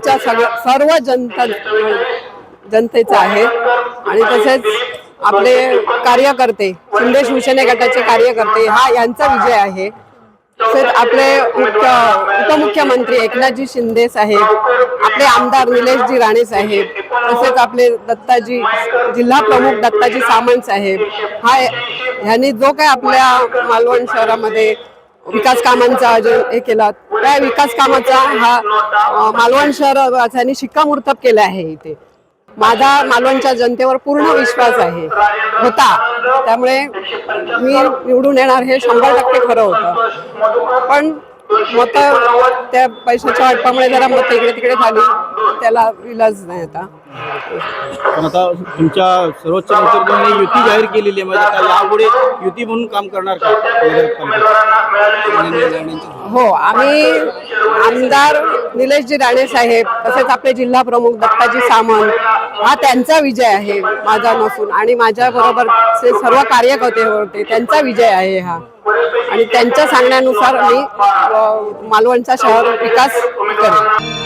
सर्व जनतेचा आहे आणि तसेच आपले कार्यकर्ते शिंदे शिवसेने गटाचे कार्यकर्ते हा यांचा विजय आहे। तसेच आपले उपमुख्यमंत्री एकनाथजी शिंदे साहेब, आपले आमदार निलेशजी राणे साहेब, तसेच आपले दत्ताजी जिल्हा प्रमुख दत्ताजी सामंत साहेब ह्यांनी जो काय आपल्या मालवण शहरामध्ये विकास कामांचा हे केला त्या विकास कामाचा हा मालवण शहरवासियांनी शिक्कामोर्तब केला आहे। इथे माझा मालवणच्या जनतेवर पूर्ण विश्वास आहे होता, त्यामुळे मी निवडून येणार हे 100% खरं होतं। पण मत त्या पैशाच्या वाटपामुळे जरा मत इकडे तिकडे झाली, त्याला इलाज नाही आता। पण आता तुमच्या सर्वोच्च नेतृत्वाने युती जाहीर केलेली आहे, म्हणजे आता यापुढे युती म्हणून काम करणार का? हो, आम्ही आमदार निलेशजी राणे साहेब तसेच आपले जिल्हा प्रमुख दत्ताजी सामंत हा त्यांचा विजय आहे, माझा नसून। आणि माझ्या बरोबरचे सर्व कार्यकर्ते होते त्यांचा विजय आहे हा, आणि त्यांच्या सांगण्यानुसार मी मालवणचा शहर विकास करेन।